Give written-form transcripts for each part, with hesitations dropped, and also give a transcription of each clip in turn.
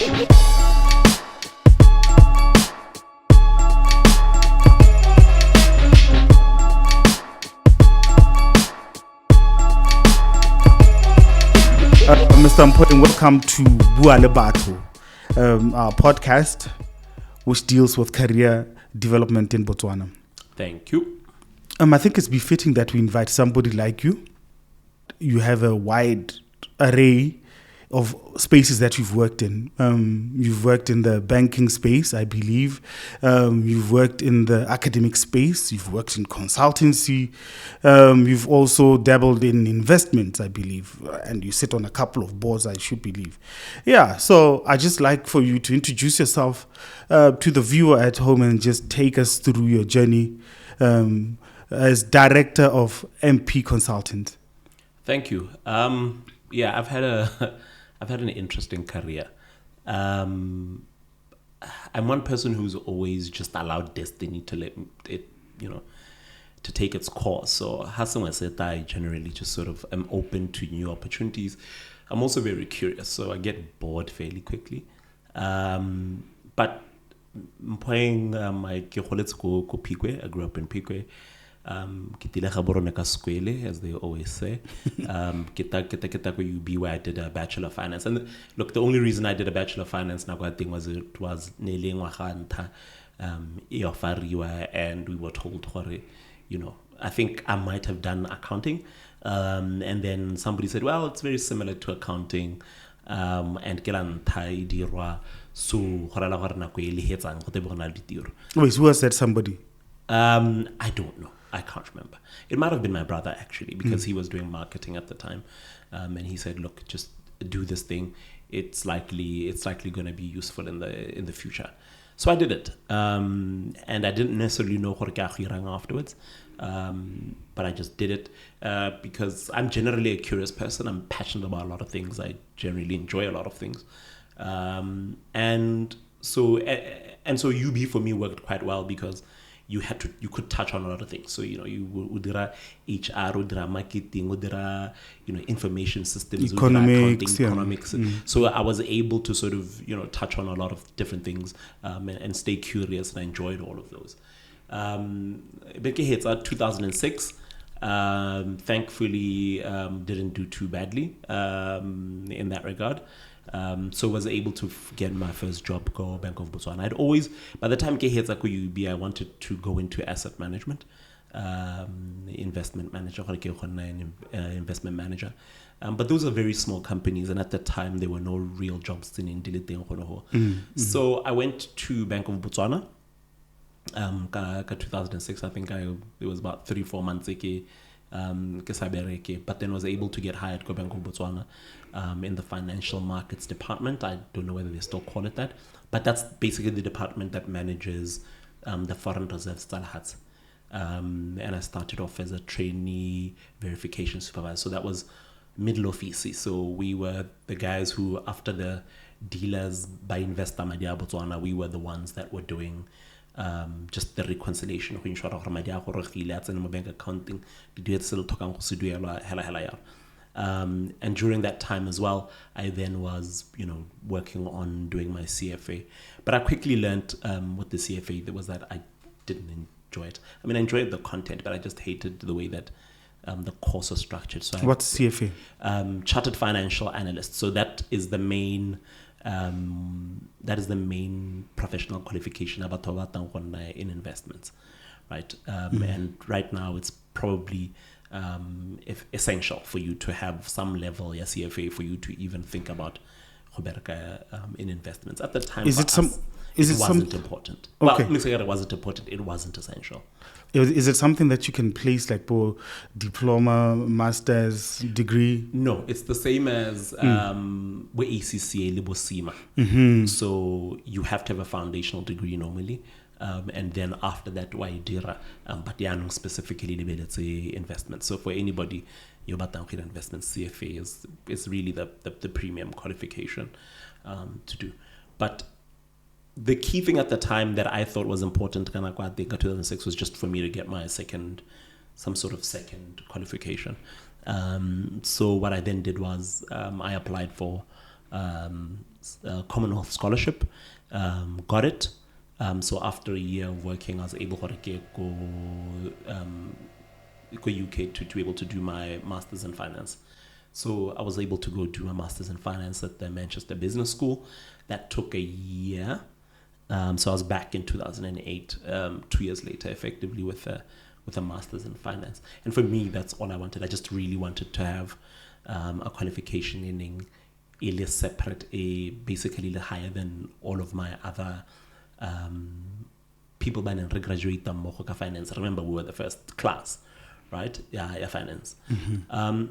Mr. Mphoeng, welcome to BUA LE BATHO, our podcast which deals with career development in Botswana. Thank you. I think it's befitting that we invite somebody like you. You have a wide array of spaces that you've worked in. You've worked in the banking space, I believe. You've worked in the academic space. You've worked in consultancy. You've also dabbled in investments, I believe. And you sit on a couple of boards, I should believe. Yeah, so I'd just like for you to introduce yourself to the viewer at home and just take us through your journey as director of MP Consultant. Thank you. Yeah, I've had an interesting career. I'm one person who's always just allowed destiny to let it, to take its course. So Hassan said, I generally just sort of am open to new opportunities. I'm also very curious, so I get bored fairly quickly. But Mphoeng, I grew up in Pikwe. As they always say. UB, where I did a Bachelor of Finance. And look, the only reason I did a Bachelor of Finance now I think was it was and we were told, I think I might have done accounting. And then somebody said, well, it's very similar to accounting. And so Wait, who was that somebody? I don't know. I can't remember. It might have been my brother actually, because he was doing marketing at the time, and he said, "Look, just do this thing. It's likely going to be useful in the future." So I did it, and I didn't necessarily know what afterwards, but I just did it because I'm generally a curious person. I'm passionate about a lot of things. I generally enjoy a lot of things, and so UB for me worked quite well because you could touch on a lot of things. So, you would HR, marketing, information systems, economics. Economics. So I was able to sort of, touch on a lot of different things and stay curious, and I enjoyed all of those. Hits 2006. Thankfully, didn't do too badly in that regard. So was able to get my first job, go Bank of Botswana. I'd always, by the time UB, I wanted to go into asset management, investment manager, investment manager. But those are very small companies, and at the time there were no real jobs in So I went to Bank of Botswana. 2006, I think it was about 3-4 months but then was able to get hired to Bank of Botswana in the financial markets department. I don't know whether they still call it that, but that's basically the department that manages the foreign reserve stalhats. And I started off as a trainee verification supervisor. So that was middle office. So we were the guys who, after the dealers by Investor Madia Botswana, we were the ones that were doing just the reconciliation of bank accounting. And during that time as well, I then was, working on doing my CFA. But I quickly learned with the CFA was that I didn't enjoy it. I mean, I enjoyed the content, but I just hated the way that the course was structured. So what's CFA? Chartered Financial Analyst. So that is the main professional qualification about in investments, right? And right now it's probably essential for you to have some level CFA for you to even think about in investments. At the time, it wasn't important. Okay. Well, it wasn't important. It wasn't essential. Is it something that you can place like for diploma, master's degree? No, it's the same as we ACCA Libo SEMA. So you have to have a foundational degree normally. And then after that, Waidira, but specifically, let's say investments. So for anybody, your investments, CFA is really the premium qualification to do. But the key thing at the time that I thought was important, I think 2006, was just for me to get my some sort of second qualification. So what I then did was I applied for Commonwealth scholarship, got it. So after a year of working, I was able to go UK to be able to do my master's in finance. So I was able to go do my master's in finance at the Manchester Business School. That took a year. So I was back in 2008, 2 years later, effectively with a master's in finance. And for me, that's all I wanted. I just really wanted to have a qualification in a separate, basically higher than all of my other people by graduate finance. Remember, we were the first class, right? Yeah, finance.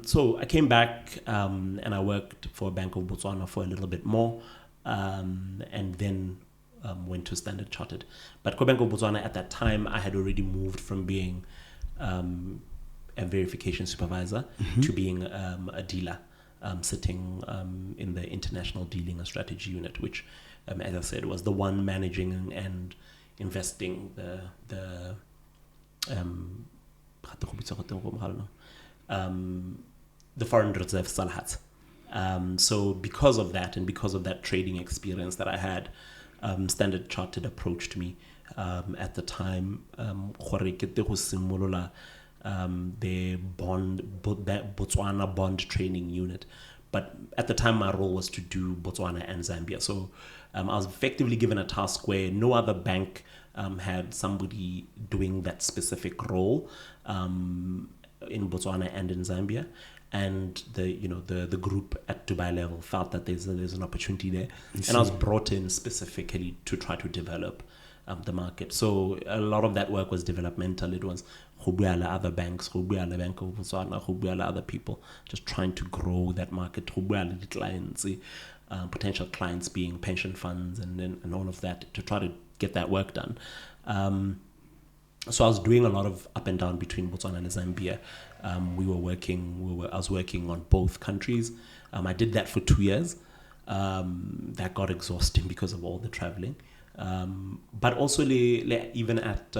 So I came back and I worked for Bank of Botswana for a little bit more, and then went to Standard Chartered. But Bank of Botswana at that time, I had already moved from being a verification supervisor to being a dealer, sitting in the international dealing and strategy unit, which, as I said, was the one managing and investing the foreign reserve salhats. So because of that and because of that trading experience that I had, Standard Chartered approached me at the time the Botswana bond training unit. But at the time, my role was to do Botswana and Zambia. So I was effectively given a task where no other bank had somebody doing that specific role in Botswana and in Zambia. And the group at Dubai level felt that there's an opportunity there, and I was brought in specifically to try to develop the market. So a lot of that work was developmental. It was other banks, Bank of Botswana, other people, just trying to grow that market. Clients, potential clients being pension funds and all of that, to try to get that work done. So I was doing a lot of up and down between Botswana and Zambia. I was working on both countries. I did that for 2 years. That got exhausting because of all the traveling. But also even at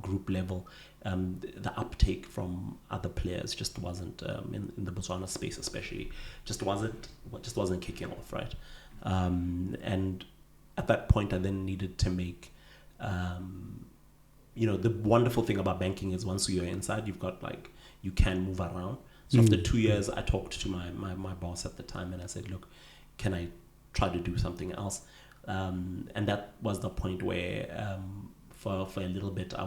group level, the uptake from other players just wasn't in the Botswana space, especially just wasn't kicking off, right? And at that point, I then needed to make. The wonderful thing about banking is once you're inside, you can move around. So after 2 years, I talked to my boss at the time and I said, look, can I try to do something else? And that was the point where for a little bit I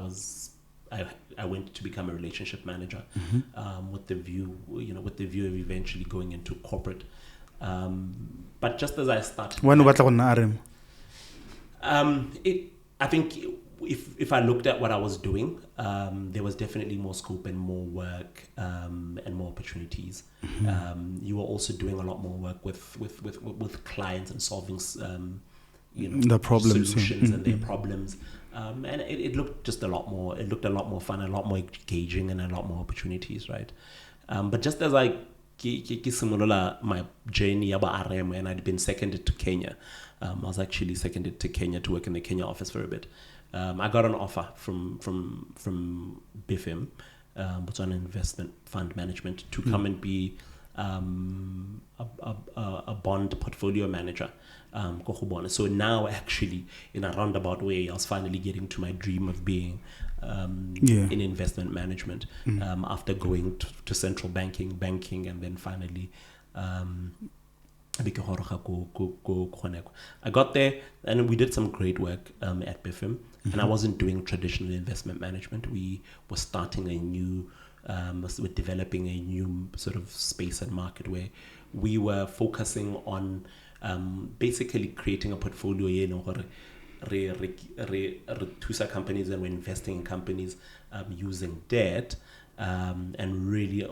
went to become a relationship manager with the view of eventually going into corporate. But just as I started, I think if I looked at what I was doing, there was definitely more scope and more work and more opportunities. You were also doing a lot more work with clients and solving the problems, solutions and their problems. And it looked just a lot more. It looked a lot more fun, a lot more engaging, and a lot more opportunities, right? But just as I my journey about RM, and I'd been seconded to Kenya. I was actually seconded to Kenya to work in the Kenya office for a bit. I got an offer from BFM, Botswana Investment Fund Management, to come and be a bond portfolio manager. So now, actually, in a roundabout way, I was finally getting to my dream of being in investment management after going to central banking, and then finally. I got there and we did some great work at BFM, and I wasn't doing traditional investment management. We were starting we're developing a new sort of space and market where we were focusing on basically creating a portfolio, companies, and we're investing in companies using debt. And really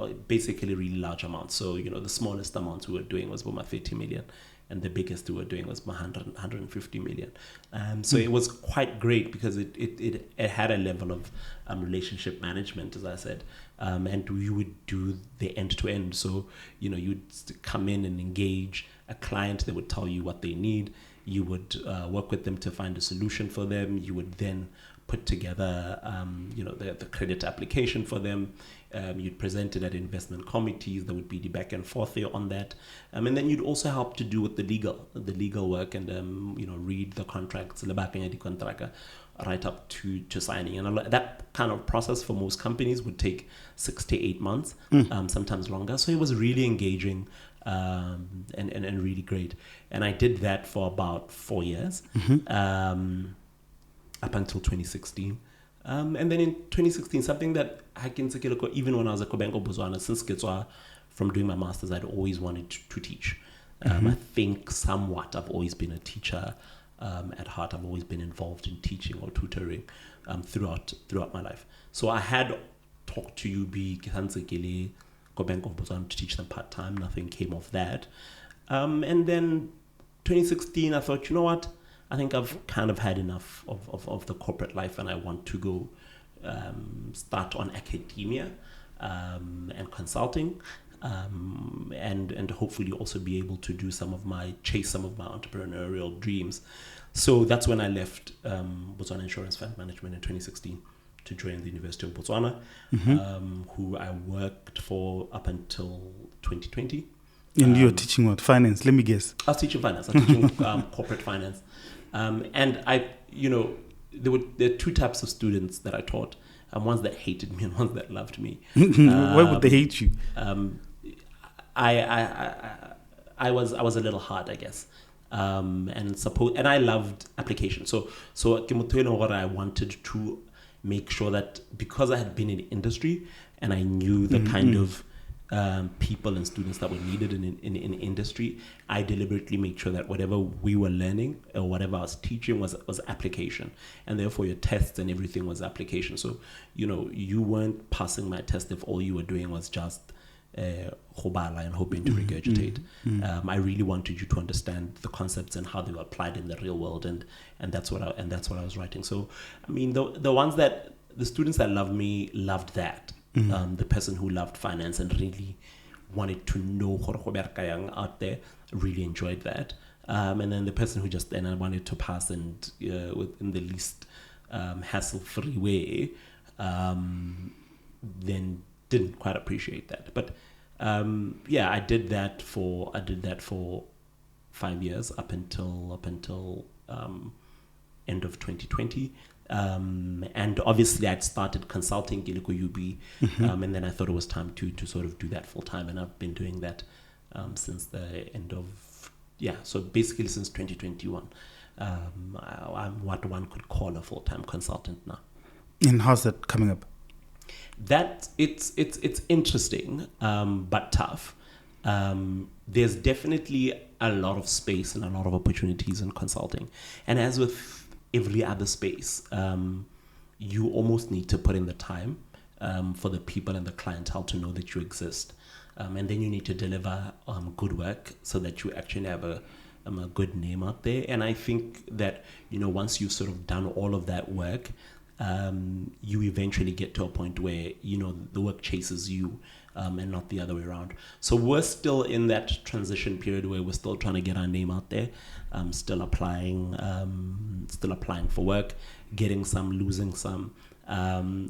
large amounts. So, the smallest amounts we were doing was about 30 million, and the biggest we were doing was 150 million. So it was quite great because it had a level of relationship management, as I said, and we would do the end to end. So, you'd come in and engage a client. They would tell you what they need. You would work with them to find a solution for them. You would then put together, the credit application for them. You'd present it at investment committees. There would be the back and forth there on that. And then you'd also help to do with the legal work and, read the contracts, right up to signing. And that kind of process for most companies would take 6 to 8 months, sometimes longer. So it was really engaging and really great. And I did that for about 4 years, up until 2016. And then in 2016, something that I can say, even when I was at Botswana, since Ketswa, from doing my master's, I'd always wanted to teach. I think somewhat I've always been a teacher at heart. I've always been involved in teaching or tutoring throughout my life. So I had talked to UB Botswana to teach them part-time. Nothing came of that. And then 2016, I thought, you know what? I think I've kind of had enough of the corporate life, and I want to go start on academia and consulting, and hopefully also be able to chase some of my entrepreneurial dreams. So that's when I left Botswana Insurance Fund Management in 2016 to join the University of Botswana, who I worked for up until 2020. And you're teaching what? Finance? Let me guess. I was teaching finance. I was teaching corporate finance. And there are two types of students that I taught. Ones that hated me and ones that loved me. Why would they hate you? I was a little hard, I guess. And I loved application. So I wanted to make sure that because I had been in the industry and I knew the kind of people and students that were needed in industry, I deliberately made sure that whatever we were learning or whatever I was teaching was application, and therefore your tests and everything was application. So you weren't passing my test if all you were doing was just khobala and hoping to regurgitate. I really wanted you to understand the concepts and how they were applied in the real world, and that's what I was writing. So I mean, the students that loved me loved that. The person who loved finance and really wanted to know out there really enjoyed that. And then the person who just then wanted to pass and in the least hassle-free way, then didn't quite appreciate that. But I did that for 5 years up until end of 2020. And obviously I'd started consulting Giliko UB, and then I thought it was time to sort of do that full time, and I've been doing that since the end of so basically since 2021. I'm what one could call a full-time consultant now. And how's that coming up? That it's interesting, but tough. There's definitely a lot of space and a lot of opportunities in consulting, and as with every other space, you almost need to put in the time for the people and the clientele to know that you exist, and then you need to deliver good work so that you actually have a good name out there. And I think that once you've sort of done all of that work, you eventually get to a point where the work chases you, and not the other way around. So we're still in that transition period where we're still trying to get our name out there, still applying for work, getting some, losing some.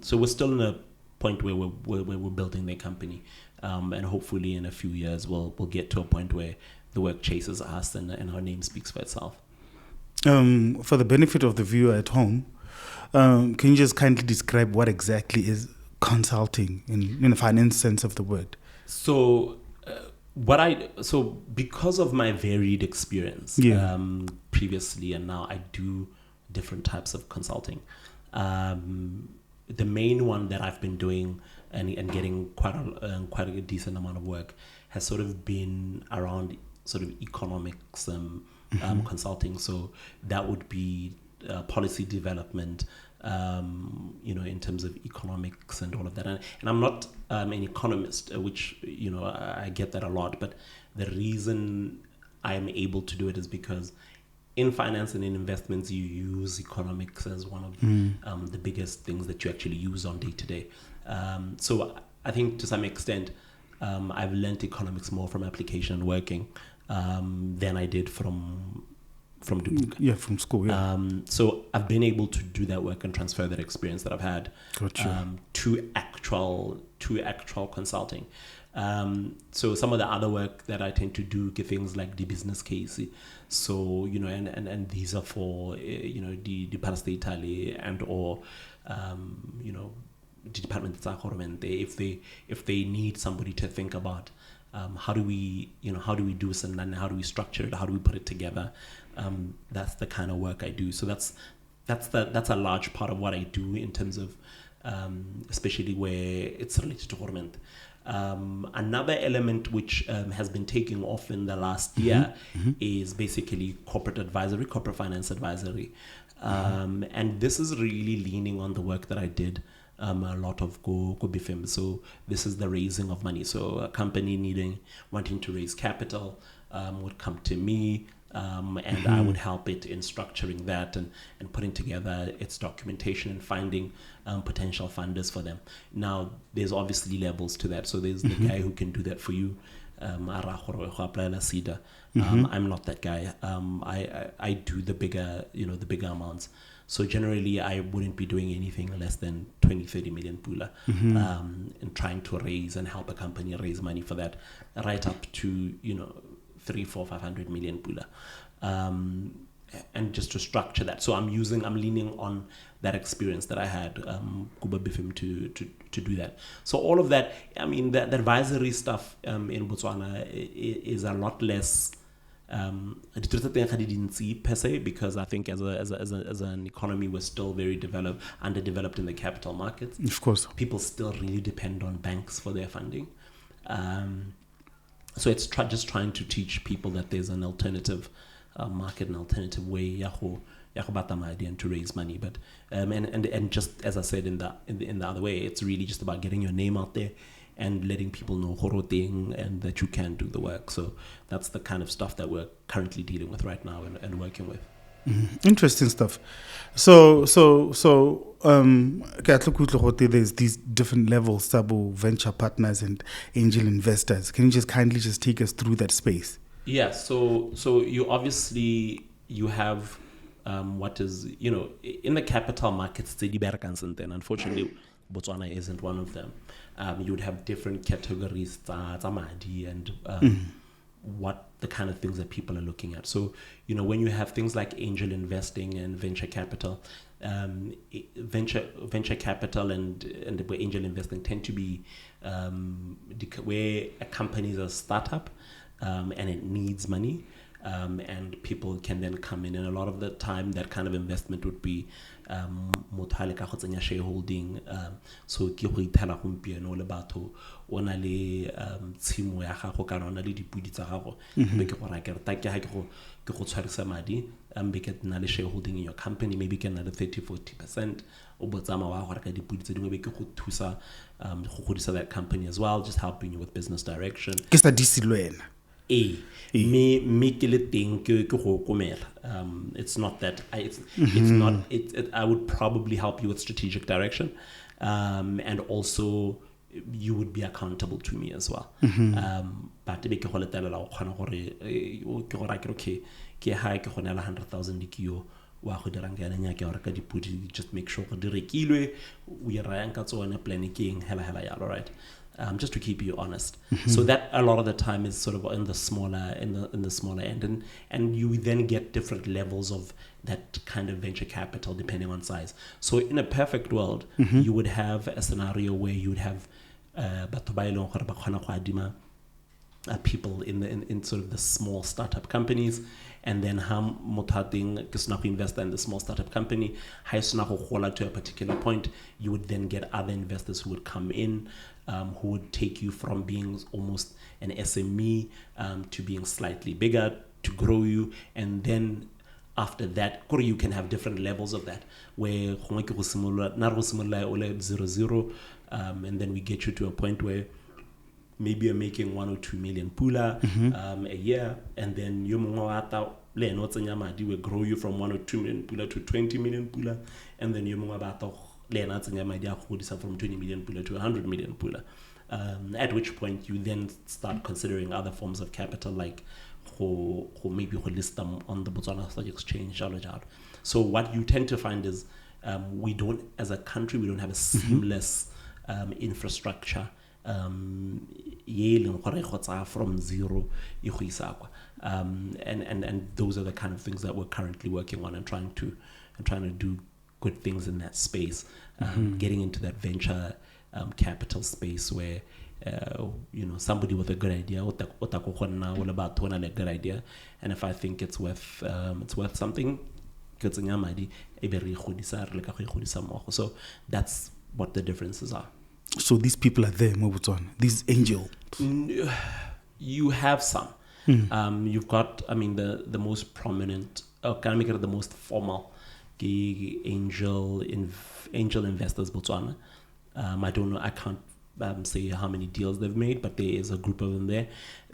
So we're still in a point where we're building the company, and hopefully in a few years we'll get to a point where the work chases us and our name speaks for itself. For the benefit of the viewer at home, can you just kindly describe what exactly is consulting in the finance sense of the word? So because of my varied experience previously and now, I do different types of consulting. The main one that I've been doing and getting quite a decent amount of work has sort of been around sort of economics consulting. So that would be policy development, in terms of economics and all of that. And I'm not an economist, which, I get that a lot. But the reason I am able to do it is because in finance and in investments, you use economics as one of the biggest things that you actually use on day to day. So I think to some extent, I've learned economics more from application and working than I did from Dubuque. Yeah, from school. Yeah. So I've been able to do that work and transfer that experience that I've had to actual consulting. So some of the other work that I tend to do get things like the business case. So, and these are for, the parastatale and or, the department of government. If they need somebody to think about how do we do this, and then how do we structure it, how do we put it together, that's the kind of work I do. So that's a large part of what I do in terms of especially where it's related to government. Another element which has been taking off in the last year is basically corporate finance advisory. And this is really leaning on the work that I did a lot of go BFM. So this is the raising of money. So a company wanting to raise capital would come to me, and I would help it in structuring that and putting together its documentation and finding potential funders for them. Now, there's obviously levels to that. So there's the guy who can do that for you. I'm not that guy. I do the bigger amounts. So generally, I wouldn't be doing anything less than 20-30 million pula, and trying to raise and help a company raise money for that, right up to 300-500 million pula, and just to structure that. So I'm leaning on that experience that I had Kuba Bifim to do that. So all of that, I mean, the advisory stuff in Botswana is a lot less. Per se, because I think as an economy we're still very underdeveloped in the capital markets. Of course, people still really depend on banks for their funding. So it's just trying to teach people that there's an alternative market, an alternative way and to raise money. But and just as I said in the other way, it's really just about getting your name out there and letting people know and that you can do the work. So that's the kind of stuff that we're currently dealing with right now and working with. Interesting stuff. So there's these different levels, Sabo, venture partners and angel investors. Can you just kindly take us through that space? Yeah. So you obviously have what is in the capital markets, and unfortunately Botswana isn't one of them. You would have different categories, and what the kind of things that people are looking at. So, when you have things like angel investing and venture capital, venture capital and angel investing tend to be where a company is a startup and it needs money. And people can then come in, and a lot of the time that kind of investment would be shareholding. So ke go ithela gompieno le batho o na le tshimo ya gago kana o na le dipudi tsa gago be ke go raketa ke ha ke go tshwarisa madi be ke na le shareholding in your company, maybe ke na le 30-40% o botsama wa go reka dipudi tse dingwe be ke go thusa go godisa that company as well, just helping you with business direction. Ke sa disi le wena. It's not that I would probably help you with strategic direction, and also you would be accountable to me as well. But to be okay, 100,000 just make sure we are planning right. Just to keep you honest. So that a lot of the time is sort of in the smaller end, and you then get different levels of that kind of venture capital depending on size. So in a perfect world, you would have a scenario where you would have people in sort of the small startup companies, and then investor in the small startup company to a particular point. You would then get other investors who would come in, who would take you from being almost an SME to being slightly bigger, to grow you, and then after that you can have different levels of that, where 0 and then we get you to a point where maybe you're making 1 or 2 million pula a year, and then you will grow you from 1 or 2 million pula to 20 million pula, and then you from 20 million pula to 100 million pula. At which point you then start considering other forms of capital like who maybe who list them on the Botswana Stock Exchange, jalo jalo. So what you tend to find is we don't, as a country, we don't have a seamless infrastructure from zero. And those are the kind of things that we're currently working on and trying to do good things in that space. Getting into that venture capital space where somebody with a good idea, a good idea, and if I think it's worth something, so that's what the differences are. So these people are there, Botswana, these angels. You have some. You've got, the most prominent, can I make it the most formal angel investors, Botswana. I don't know, I can't say how many deals they've made, but there is a group of them there.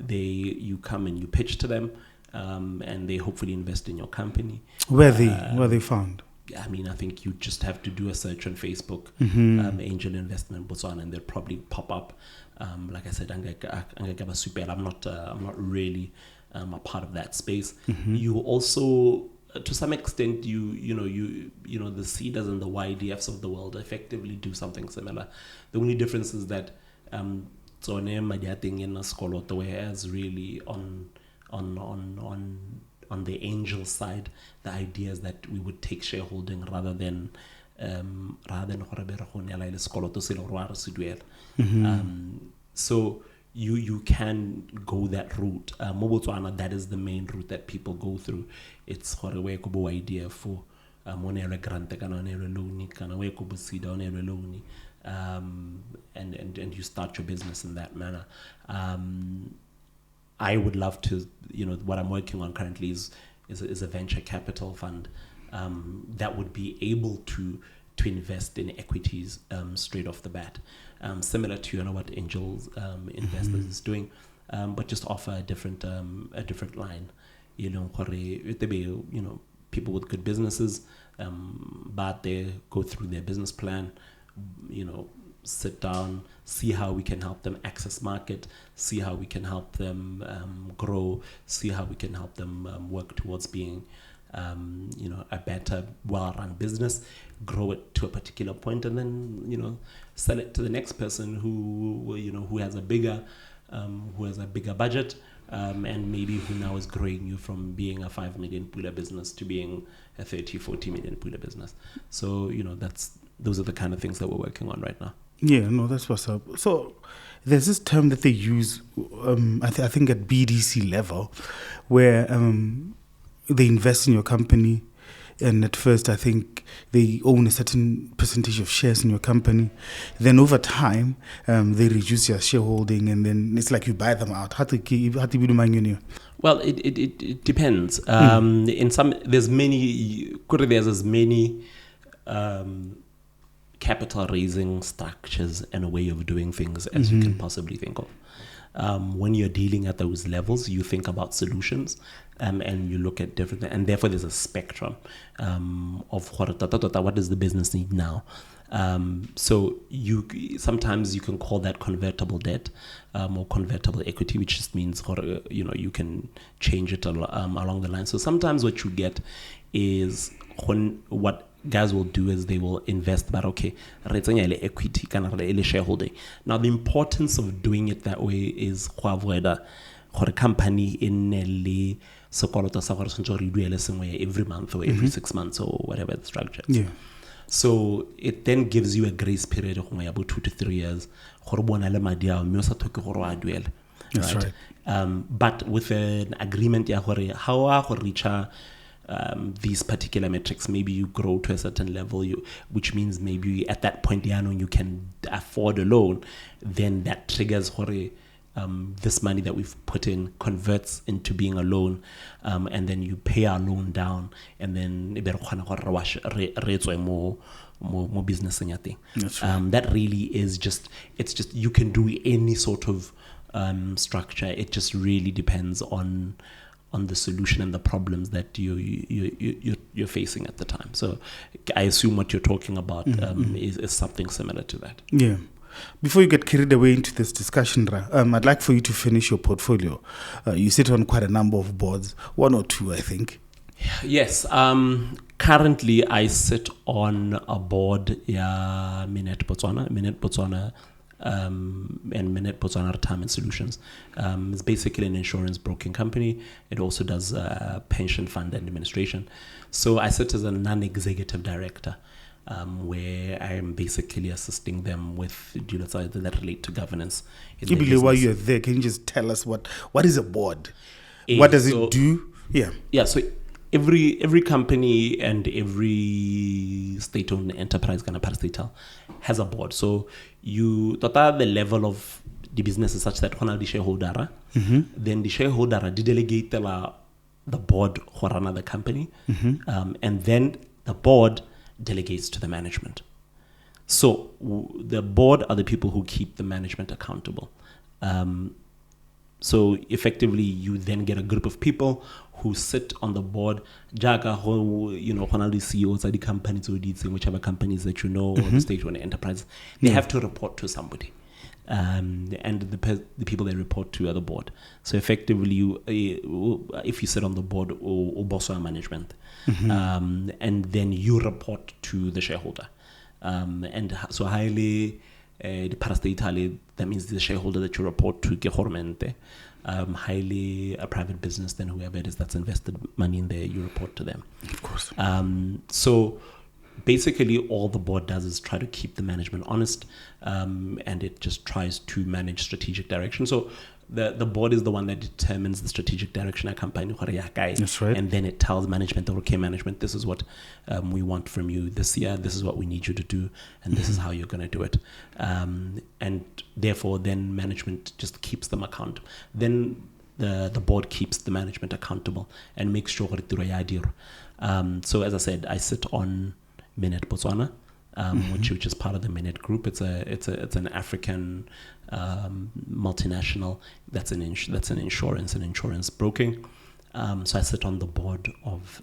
You come and you pitch to them, and they hopefully invest in your company. Where are they found? I think you just have to do a search on Facebook, Angel Investment Botswana, and they'll probably pop up. Like I said, I'm not really a part of that space. You also, to some extent, the CEDAs and the YDFs of the world effectively do something similar. The only difference is that whereas really on the angel side, the idea is that we would take shareholding rather than so you can go that route. Botswana, that is the main route that people go through. It's idea for and you start your business in that manner. I would love to, what I'm working on currently is a venture capital fund that would be able to invest in equities straight off the bat, similar to what Angels Investors is doing, but just offer a different line. People with good businesses, but they go through their business plan, sit down, see how we can help them access market, see how we can help them grow, see how we can help them work towards being a better, well-run business, grow it to a particular point, and then sell it to the next person who has a bigger budget, and maybe who now is growing you from being a 5 million pula business to being a 30-40 million pula business. So those are the kind of things that we're working on right now. Yeah, no, that's what's up. So there's this term that they use, I think at BDC level, where they invest in your company, and at first I think they own a certain percentage of shares in your company. Then over time, they reduce your shareholding, and then it's like you buy them out. Well, it depends. In some, there's as many capital raising structures and a way of doing things as you can possibly think of. When you're dealing at those levels, you think about solutions, and you look at different, and therefore there's a spectrum of what does the business need now. So sometimes you can call that convertible debt or convertible equity, which just means you can change it along the line. So sometimes what you get is what guys will do is they will invest, but equity shareholding. Now the importance of doing it that way is a company in every month or every 6 months or whatever the structure is. Yeah. So it then gives you a grace period of about 2 to 3 years. That's right. But with an agreement, how reach these particular metrics, maybe you grow to a certain level, which means maybe at that point you can afford a loan, then that triggers this money that we've put in converts into being a loan, and then you pay our loan down, and then more business in your thing. That's right. That really is it's just you can do any sort of structure. It just really depends on the solution and the problems that you're facing at the time. So I assume what you're talking about is something similar to that. Yeah. Before you get carried away into this discussion, I'd like for you to finish your portfolio. You sit on quite a number of boards, 1 or 2, I think. Yes. Currently, I sit on a board, Minute Botswana, and Minute Botswana Retirement Solutions. It's basically an insurance broking company. It also does pension fund administration. So I sit as a non-executive director, where I am basically assisting them with deals that relate to governance. While you're there, can you just tell us what is a board? What does it do? Yeah. So every company and every state-owned enterprise kind of parastatal has a board. So the level of the business is such that the shareholder, then the shareholder delegate the board for another company, and then the board delegates to the management. So the board are the people who keep the management accountable. So effectively, you then get a group of people who sit on the board. Jaga, one of the CEOs of the companies or whichever companies that or the state-owned enterprise, they have to report to somebody. And the people they report to are the board. So effectively, if you sit on the board or Botswana management, and then you report to the shareholder. And so highly, the parastatally, that means the shareholder that you report to, highly a private business, then whoever it is that's invested money in there, you report to them. Of course. So basically all the board does is try to keep the management honest, and it just tries to manage strategic direction. So the board is the one that determines the strategic direction of company. That's right. And then it tells management, okay, management, this is what we want from you this year. This is what we need you to do. And this is how you're going to do it. And therefore, then management just keeps them accountable. Then the board keeps the management accountable and makes sure that so as I said, I sit on Minute Botswana, which is part of the Minute Group. It's an African multinational that's an insurance broking. So I sit on the board of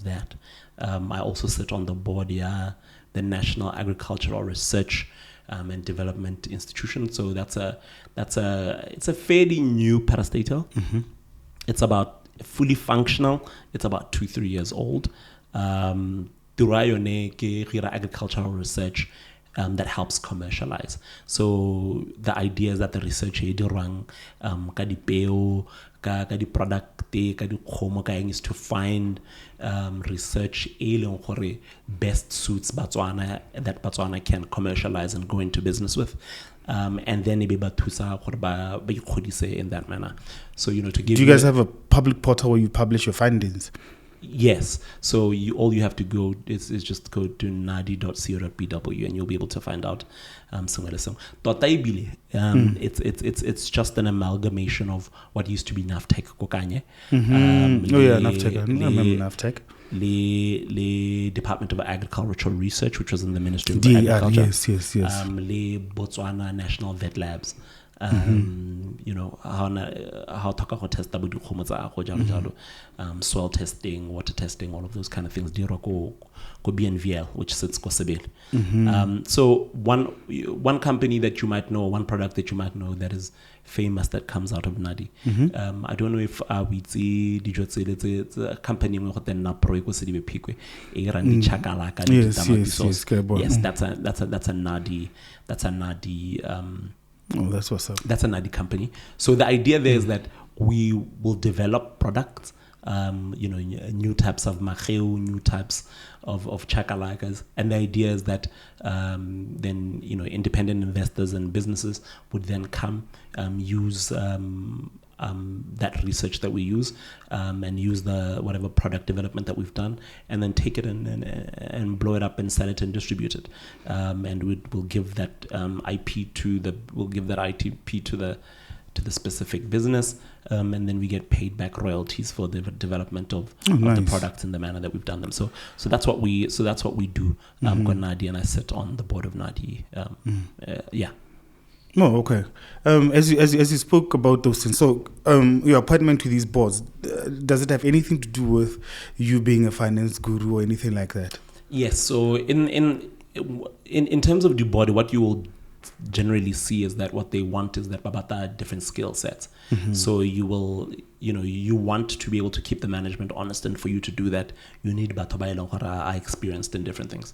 that. I also sit on the board, the National Agricultural Research and Development Institution. So it's a fairly new parastatal. It's about fully functional. It's about 2-3 years old. Agricultural research that helps commercialize. So the idea is that the research is to find research best suits Botswana, that Botswana can commercialize and go into business with. And then in that manner. So to give. Do you guys have a public portal where you publish your findings? Yes. So all you have to go is just go to nadi.co.bw and you'll be able to find out it's just an amalgamation of what used to be NAFTEC kokanye. NAFTEC. I remember NAFTEC. The Department of Agricultural Research, which was in the Ministry of Agriculture. Yes. The Botswana National Vet Labs. How test soil testing, water testing, all of those kind of things. Go BNVL, which sits Kosebel. So one company that you might know, one product that you might know that is famous that comes out of Nadi. I don't know if we see it's a company with the Napro Pikwe. Yes, that's a Nadi. That's a Nadi. That's what's up. That's a Nadi company. So the idea there is that we will develop products, new types of macheu, new types of chakalakas. And the idea is that then, independent investors and businesses would then come, use that research that we use, and use the whatever product development that we've done, and then take it and blow it up and sell it and distribute it. And we'll give that IP to the specific business, and then we get paid back royalties for the development of the products in the manner that we've done them. So that's what we do. Got Nadi, and I sit on the board of Nadi. Oh, okay. As you spoke about those things, so your appointment to these boards, does it have anything to do with you being a finance guru or anything like that? Yes. So in terms of the board, what you will generally see is that what they want is that babata different skill sets. So you will, you want to be able to keep the management honest, and for you to do that, you need batho ba eleng gore are experienced in different things.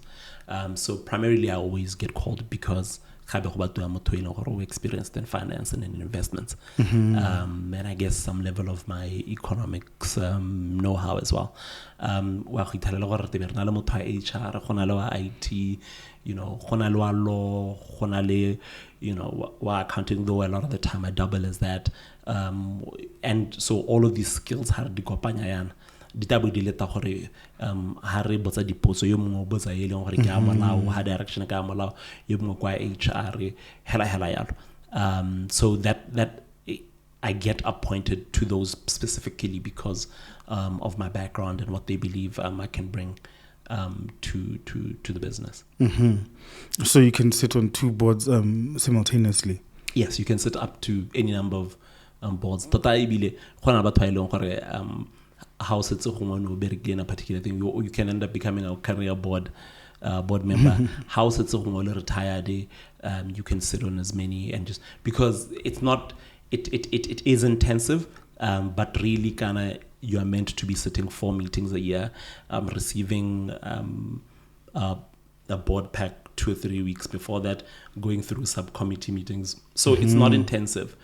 So primarily, I always get called because experienced in finance and in investments, and I guess some level of my economics know-how as well. IT, law, accounting, though a lot of the time I double as that, and so all of these skills had di kopanya yana. Ditabo di leta gore ha re botsa dipotso yo mongwe o botsa e leng gore ke a molao, ha direction ka molao, yo mongwe kwa HR hela yalo. So that I get appointed to those specifically because of my background and what they believe I can bring to the business. So you can sit on 2 boards simultaneously? Yes, you can sit up to any number of boards. Tota ebile gona batho ba ileng gore how it's a in a particular thing, you can end up becoming a career board member. How it's a retired, you can sit on as many, and just because it's not, it is intensive, but really you are meant to be sitting 4 meetings a year, receiving a board pack 2 or 3 weeks before that, going through subcommittee meetings. So it's not intensive.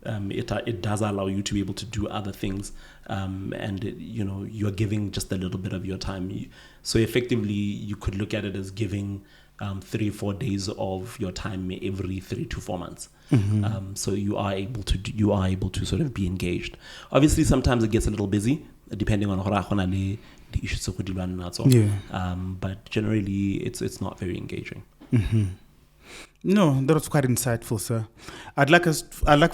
It does allow you to be able to do other things, and you're giving just a little bit of your time. So effectively, you could look at it as giving 3-4 days of your time every 3 to 4 months. So you are able to sort of be engaged. Obviously, sometimes it gets a little busy depending on the issues. But generally, it's not very engaging. No, that was quite insightful, sir. I'd like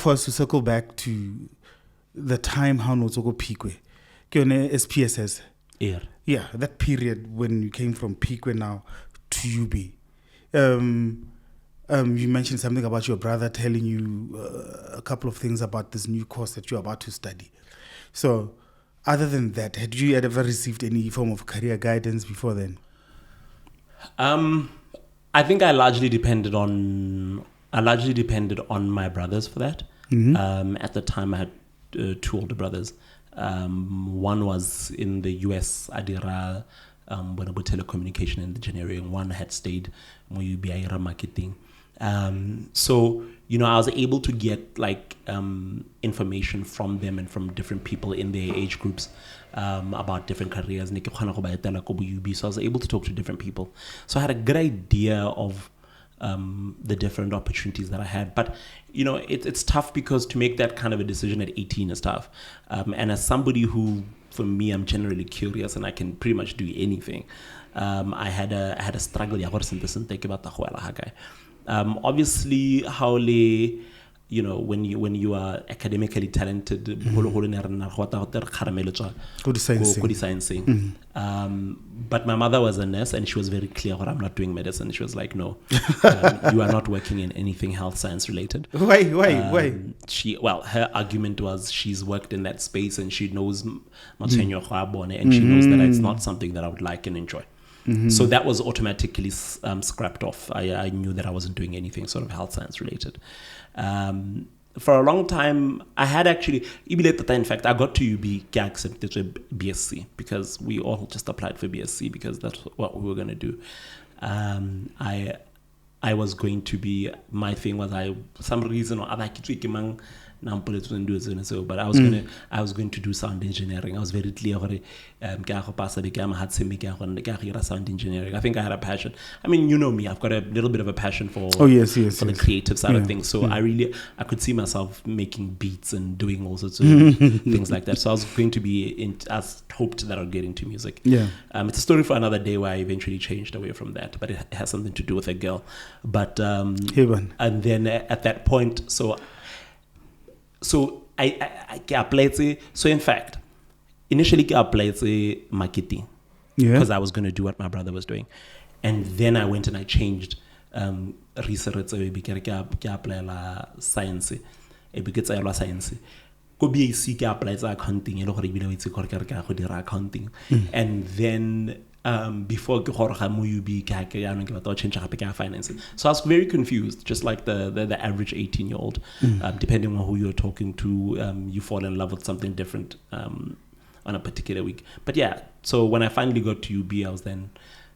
for us to circle back to the time how Notsoko Pikwe, SPSS. Yeah, that period when you came from Pikwe now to UB. You mentioned something about your brother telling you a couple of things about this new course that you're about to study. So, other than that, had you ever received any form of career guidance before then? I think I largely depended on my brothers for that. At the time, I had 2 older brothers. One was in the US, Adira, telecommunication and engineering. One had stayed Muyubiaira marketing. So I was able to get information from them and from different people in their age groups about different careers. So I was able to talk to different people. So I had a good idea of the different opportunities that I had. But it's tough because to make that kind of a decision at 18 is tough. And as somebody who, for me, I'm generally curious and I can pretty much do anything. I had a struggle. Obviously, when you are academically talented, but my mother was a nurse and she was very clear that I'm not doing medicine. She was like, no, you are not working in anything health science related. Why? Her argument was she's worked in that space and she knows and she knows that it's not something that I would like and enjoy. So that was automatically scrapped off. I knew that I wasn't doing anything sort of health science related. For a long time, I had actually, in fact, I got to UB, accepted to BSc because we all just applied for BSc because that's what we were going to do. I was going to be, my thing was for some reason or other, but I was going to do sound engineering. I was very clear sound engineering. I think I had a passion. I mean, you know me, I've got a little bit of a passion for the creative side of things. So I could see myself making beats and doing all sorts of things like that. So I was going to be I hoped that I'd get into music. It's a story for another day where I eventually changed away from that, but it has something to do with a girl. But and then at that point, so I applied. So in fact, initially I applied marketing because I was going to do what my brother was doing, and then I went and I changed research. I applied science. Science. Go BAC I applied accounting. Accounting, and then before ke goroga mo UB ke ke ya no ke batla change gape ke finance. So I was very confused, just like the average 18-year-old. Depending on who you're talking to, you fall in love with something different on a particular week. But yeah, so when I finally got to UB,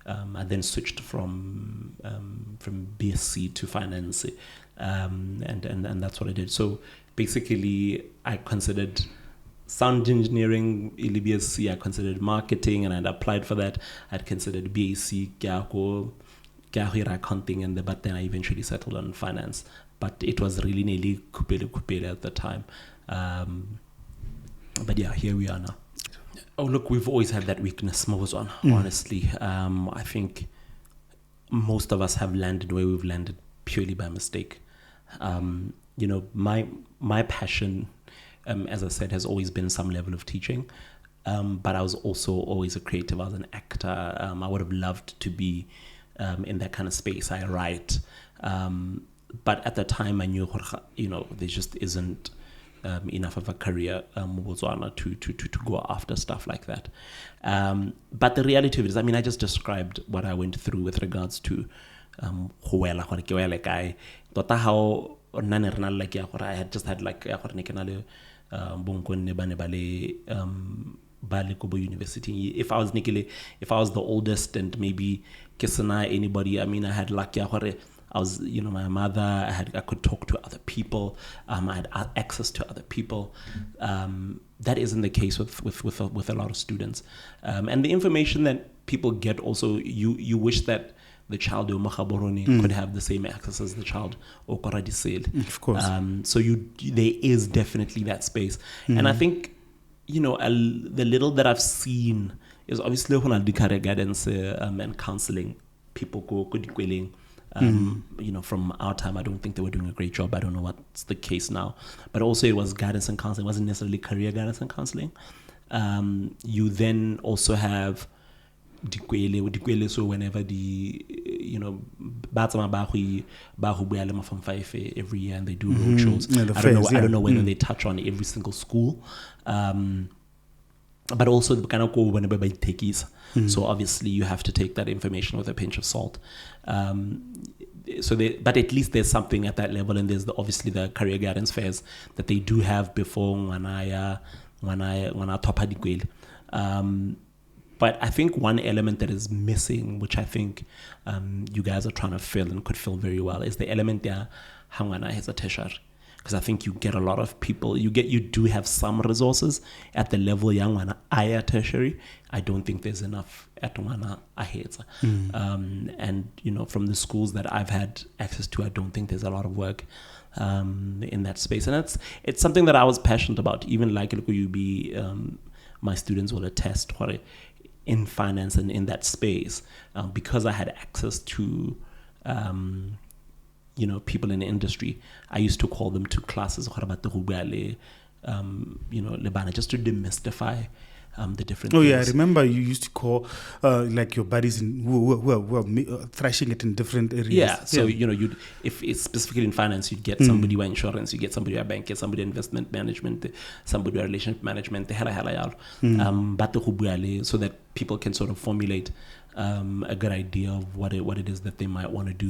I then switched from BSc to finance, and that's what I did. So basically, I considered sound engineering, BSc. I considered marketing, and I'd applied for that. I'd considered BAC, accounting, but then I eventually settled on finance. But it was really nearly kupele at the time. But yeah, here we are now. Oh, look, we've always had that weakness, Botswana, honestly. I think most of us have landed where we've landed purely by mistake. My passion, as I said, has always been some level of teaching. But I was also always a creative. I was an actor. I would have loved to be in that kind of space. I write. But at the time, I knew, there just isn't enough of a career Botswana to go after stuff like that. But the reality of it is, I just described what I went through with regards to how I had just had university. If I was the oldest and maybe Kisana anybody, I had lucky. I was, my mother. I could talk to other people. I had access to other people. That isn't the case with a lot of students. And the information that people get also, you wish that the child could have the same access as the child Okaradisel. Of course. So there is definitely that space, and I think the little that I've seen is obviously when I do career guidance and counseling. People go dikweleng. From our time, I don't think they were doing a great job. I don't know what's the case now, but also it was guidance and counseling. It wasn't necessarily career guidance and counseling. You then also have dikwele. So whenever every year and they do roadshows. I don't know whether they touch on every single school. But also the kind of whenever by techies. So obviously you have to take that information with a pinch of salt. But at least there's something at that level, and there's obviously the career guidance fairs that they do have before when I top dikwele. But I think one element that is missing, which I think you guys are trying to fill and could fill very well, is the element there hangana has a teshar. Because I think you get a lot of people, you do have some resources at the level young aya tertiary. I don't think there's enough at wana aheta. And from the schools that I've had access to, I don't think there's a lot of work in that space. And it's something that I was passionate about. Even like my students will attest in finance and in that space, because I had access to people in the industry. I used to call them to classes, just to demystify the different things. Yeah, I remember you used to call like your buddies who are thrashing it in different areas. Yeah, so if it's specifically in finance, you'd get somebody with insurance, you get somebody with bank, get somebody with investment management, somebody with relationship management, so that people can sort of formulate a good idea of what it is that they might want to do,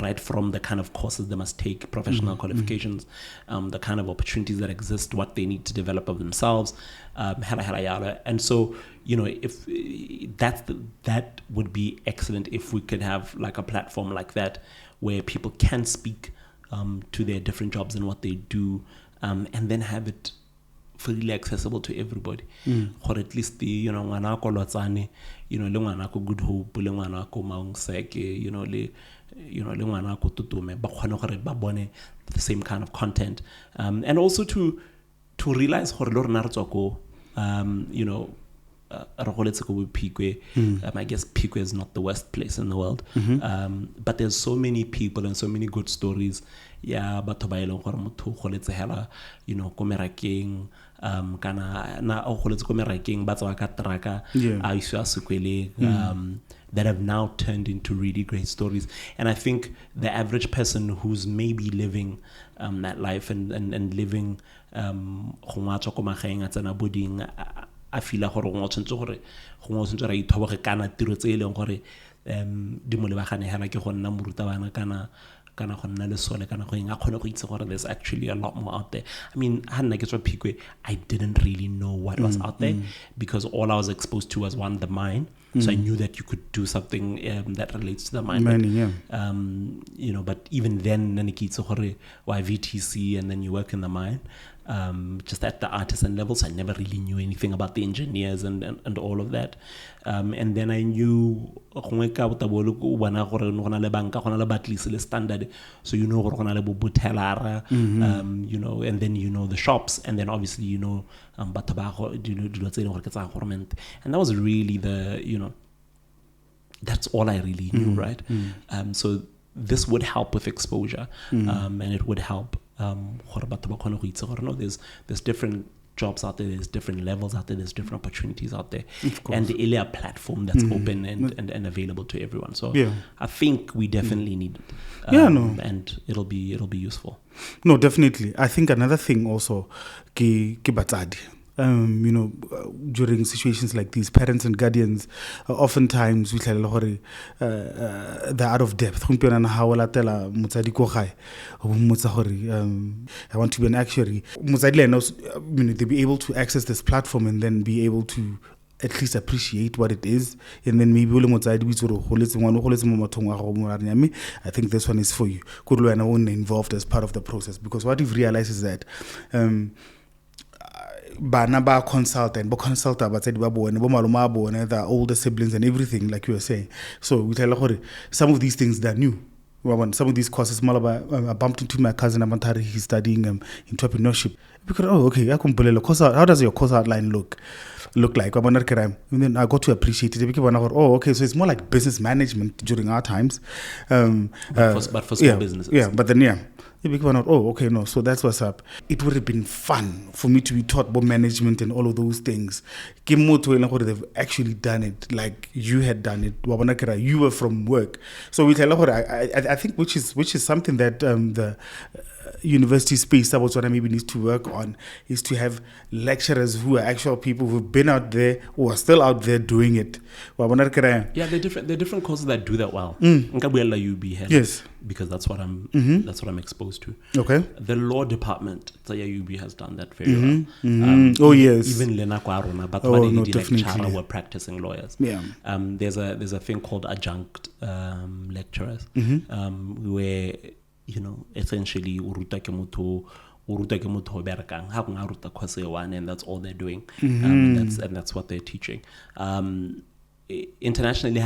right from the kind of courses they must take, professional qualifications, the kind of opportunities that exist, what they need to develop of themselves, and so if that would be excellent if we could have like a platform like that where people can speak to their different jobs and what they do, and then have it freely accessible to everybody, or at least the ngwana ko Lotsane, le ngwana ko Good Hope, le ngwana ko Mphoeng Mphoeng, le ngwana ko Tutume ba khona gore ba bone the same kind of content, and also to realize gore lo rena re tswa ko I guess Pique is not the worst place in the world, but there's so many people and so many good stories. Yeah, batho ba eleng gore motho go letse hela ko merakeng, kana na o go letse ko merakeng ba tsa ka traka a isu a sekwele, that have now turned into really great stories. And I think the average person who's maybe living that life and living I feel like gore go tshwantse re ithoboge kana tiro tse e leng gore di mo lebagane hela ke go nna morutabana kana go nna le sone kana go a khone go itse gore there's actually a lot more out there. I mean, ha nna ke tswa Phikwe, I didn't really know what was out there because all I was exposed to was the mine. So I knew that you could do something that relates to the mine. But even then, why VTC and then you work in the mine, just at the artisan levels, I never really knew anything about the engineers and all of that. And then I knew standard, so you know and then you know the shops, and then obviously you know and that was really that's all I really knew, right? So this would help with exposure, and it would help there's different jobs out there, there's different levels out there, there's different opportunities out there, and the a platform that's open and available to everyone. So I think we definitely need it, and it'll be useful. No, definitely. I think another thing also ke batsadi. During situations like these, parents and guardians oftentimes we tell they're out of depth. I want to be an actuary. They'll be able to access this platform and then be able to at least appreciate what it is, and then maybe I think this one is for you. Involved as part of the process, because what we've realized is that consultant, the older siblings and everything, like you were saying. So we tell some of these things that are new. Some of these courses, I bumped into my cousin Amantari, he's studying entrepreneurship. Because how does your course outline look like? And then I got to appreciate it. Okay, so it's more like business management during our times. But for small businesses. Yeah, but then okay, no, so that's what's up. It would have been fun for me to be taught about management and all of those things. They've actually done it like you had done it. You were from work. So we tell I think which is something that the university space that Botswana maybe needs to work on, is to have lecturers who are actual people who've been out there or are still out there doing it. Yeah, there are different courses that do that well. Yes, because that's what I'm exposed to. Okay. The law department, UB has done that very well. Yes. Even Lena Kwarona, but definitely were practicing lawyers. Yeah. There's a thing called adjunct lecturers, where essentially uruta ke motho berekang ha go ruta course one, and that's all they're doing, and that's what they're teaching. Internationally,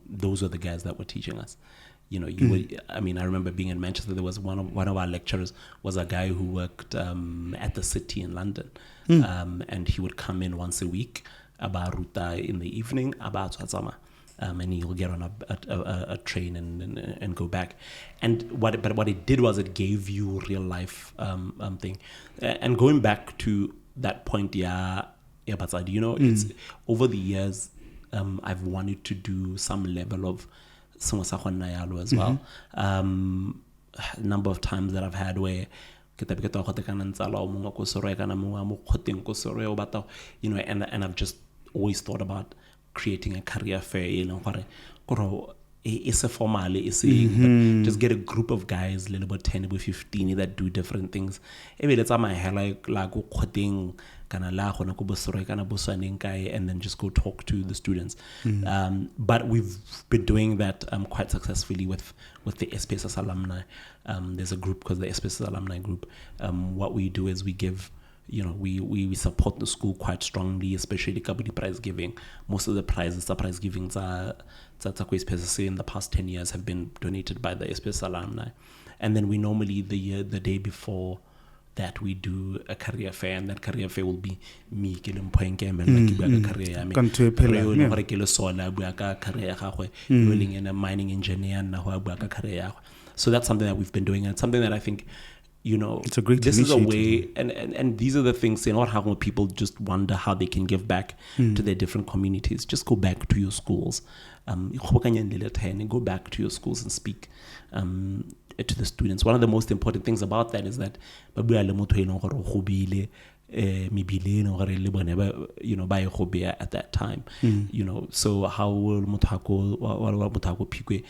those were the guys that were teaching us. I remember being in Manchester. There was one of our lecturers was a guy who worked at the City in London, and he would come in once a week about ruta in the evening about Swatsama. And he'll get on a train and go back. And what it did was it gave you real life thing. And going back to that point, it's over the years, I've wanted to do some level of Sangosakho as well. Number of times that I've had where and I've just always thought about creating a career fair, it's a formal, just get a group of guys, little about 10 or 15 that do different things. And then just go talk to the students. But we've been doing that quite successfully with the SPSS alumni. There's a group called the SPSS alumni group. What we do is we give, we support the school quite strongly, especially Kabudi prize giving. Most of the prize giving in the past 10 years have been donated by the SPS alumni. And then we normally, the day before that, we do a career fair, and that career fair will be me, Mphoeng Mphoeng, and a mining engineer. So that's something that we've been doing, and it's something that I think, it's a great this initiative. is a way, and these are the things, how people just wonder how they can give back to their different communities. Just go back to your schools, go back to your schools and speak to the students. One of the most important things about that is that mebileng gore le bone ba e go bea at that time. So how will motho pikwe,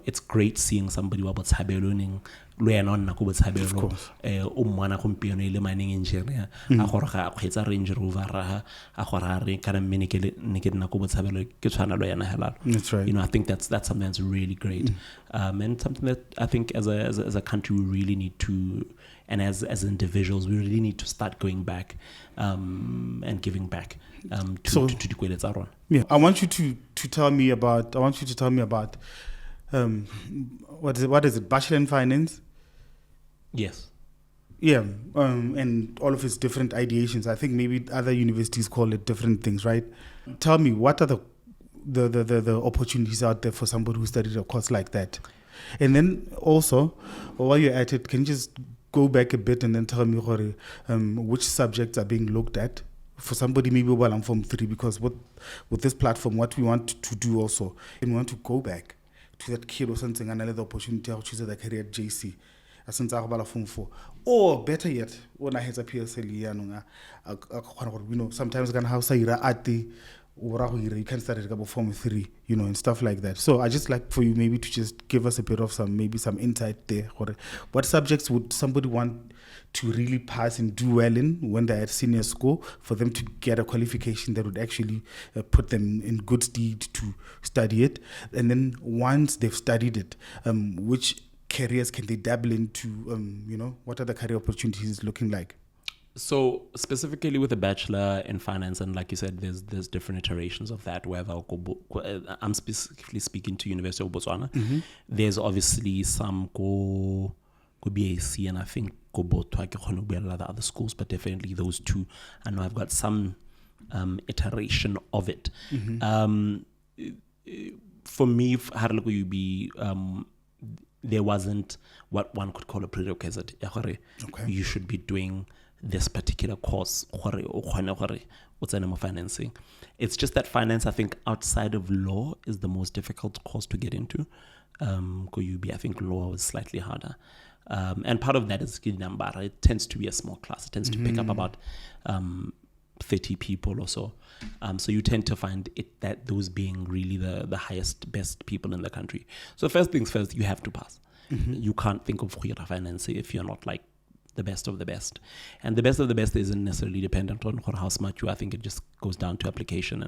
it's great seeing somebody wa botshabelo neng lo yena o nna ko botshabelo o mmona gompieno ile mining engineer a gore ga a kgwetsa Range Rover a gore a re kana mme ne ke nna ko botshabelo ke tshwana lo yena helalo. That's right. I think that's something that's really great, and something that I think as a country we really need to, and as individuals we really need to start going back and giving back to the kwele tsa rona. Yeah, I want you to tell me about what is it, Bachelor in Finance? Yes. Yeah, and all of its different ideations. I think maybe other universities call it different things, right? Tell me, what are the opportunities out there for somebody who studied a course like that? And then also, while you're at it, can you just go back a bit and then tell me which subjects are being looked at for somebody maybe while I'm Form 3? Because with this platform, what we want to do also, and we want to go back to that kid or something, and another opportunity to choose that career at JC. Since I have Form 4, or better yet, when I had a PSL, sometimes can have Saira Ati or you can start at about Form 3, and stuff like that. So I just like for you maybe to just give us a bit of some insight there. What subjects would somebody want to really pass and do well in when they're at senior school for them to get a qualification that would actually put them in good stead to study it? And then once they've studied it, which careers can they dabble into? What are the career opportunities looking like? So specifically with a bachelor in finance, and like you said, there's different iterations of that. Whether I'm specifically speaking to University of Botswana, there's obviously some go BAC, and I think go Botswana ke the other schools, but definitely those two. I know I've got some iteration of it. For me, there wasn't what one could call a prerequisite. Okay. You should be doing this particular course. What's the name of financing? It's just that finance, I think, outside of law is the most difficult course to get into. I think law is slightly harder. And part of that is number. It tends to be a small class. It tends to pick up about 30 people or so. So you tend to find it that those being really the highest, best people in the country. So first things first, you have to pass. You can't think of finance if you're not like the best of the best. And the best of the best isn't necessarily dependent on how smart you are. I think it just goes down to application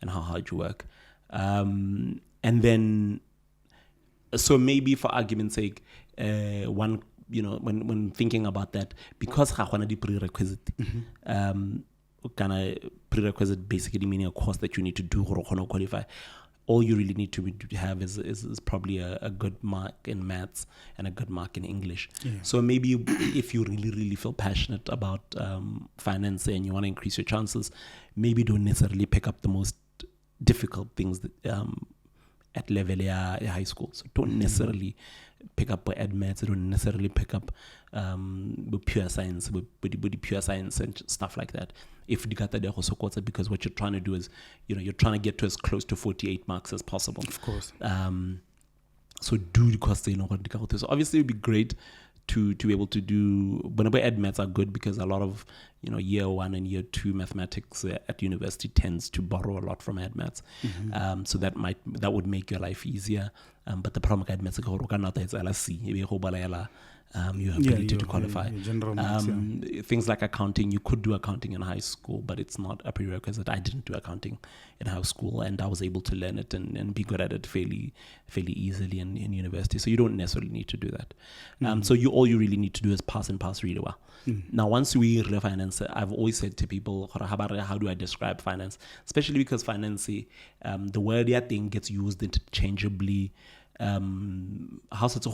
and how hard you work. And then, so maybe for argument's sake, one, when thinking about that, because the prerequisite, prerequisite basically meaning a course that you need to do to qualify. All you really need to have is probably a good mark in maths and a good mark in English. Yeah. So maybe if you really, really feel passionate about finance and you want to increase your chances, maybe don't necessarily pick up the most difficult things at level high school. So don't necessarily pick up ed maths. Don't necessarily pick up pure science, with pure science and stuff like that. If you got that, because what you're trying to do is, you're trying to get to as close to 48 marks as possible. Of course. So do the course. So obviously, it would be great to be able to do. Whenever ed maths are good, because a lot of year 1 and year 2 mathematics at university tends to borrow a lot from ed maths. So that would make your life easier. But the problem with ed maths is your ability to qualify. Maths, things like accounting, you could do accounting in high school, but it's not a prerequisite. I didn't do accounting in high school, and I was able to learn it and be good at it fairly easily in university. So you don't necessarily need to do that. So all you really need to do is pass and pass really well. Now, once we finance, I've always said to people, how do I describe finance? Especially because finance, the word thing gets used interchangeably. How it's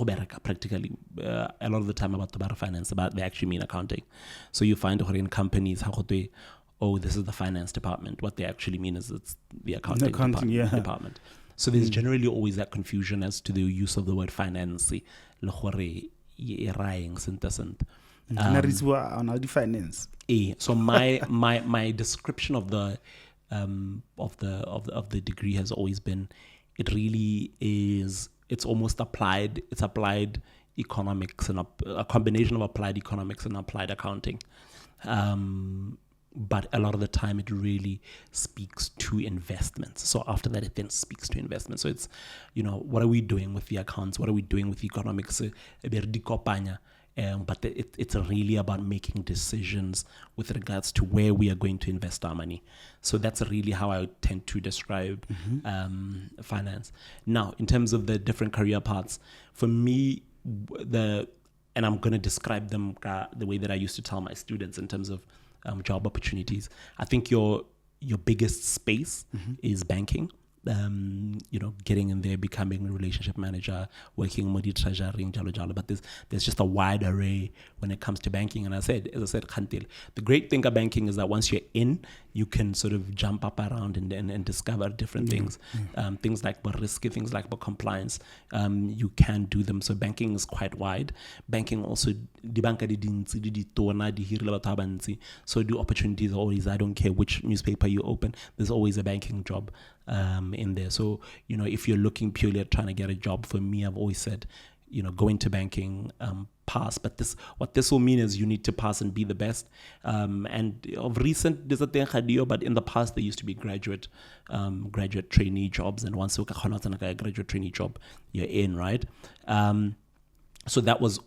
practically a lot of the time about finance, they actually mean accounting. So you find in companies this is the finance department. What they actually mean is it's the accounting department. So there's generally always that confusion as to the use of the word finance. Finance. So my description of the degree has always been, it really is. It's almost applied. It's applied economics and a combination of applied economics and applied accounting. But a lot of the time it really speaks to investments. So after that, it then speaks to investments. So it's, what are we doing with the accounts? What are we doing with economics? But it's really about making decisions with regards to where we are going to invest our money. So that's really how I tend to describe finance. Now, in terms of the different career paths, for me, and I'm going to describe them the way that I used to tell my students in terms of job opportunities. I think your biggest space is banking. Getting in there, becoming a relationship manager, working with the treasury, but there's just a wide array when it comes to banking. And as I said, the great thing about banking is that once you're in, you can sort of jump up around and discover different things. Things like risky, things like compliance, you can do them. So banking is quite wide. Banking also, so do opportunities always. I don't care which newspaper you open, there's always a banking job in there. So, if you're looking purely at trying to get a job, for me, I've always said, go into banking, pass. But what this will mean is you need to pass and be the best. And of recent, there's a thing, but in the past, there used to be graduate trainee jobs. And once you get a graduate trainee job, you're in, right? So that was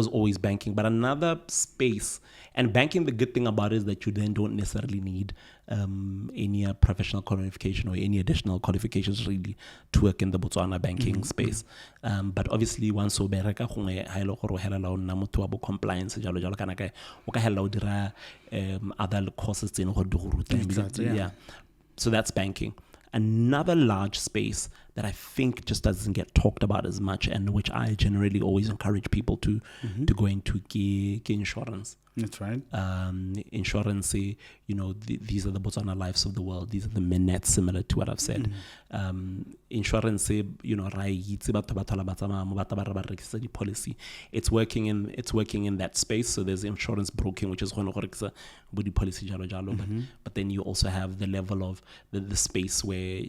always banking. But another space, and banking, the good thing about it is that you then don't necessarily need any professional qualification or any additional qualifications really to work in the Botswana banking space. But obviously, once you bereka compliance, other courses yeah. So that's banking. Another large space that I think just doesn't get talked about as much, and which I generally always encourage people to go into, insurance. That's right. Insurance, these are the Botswana lives of the world. These are the minutes, similar to what I've said. Insurance, policy. It's working in that space. So there's insurance broking, which is policy, but then you also have the level of the space where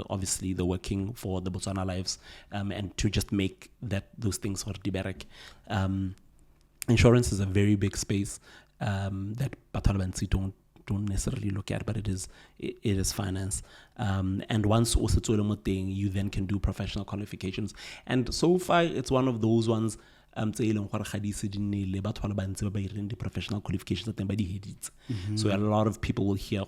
obviously the working for the Botswana lives, and to just make those things for Diberek. Insurance is a very big space that Batalabansi don't necessarily look at, but it is finance. And once also you then can do professional qualifications. And so far, it's one of those ones. Professional qualifications that so a lot of people will hear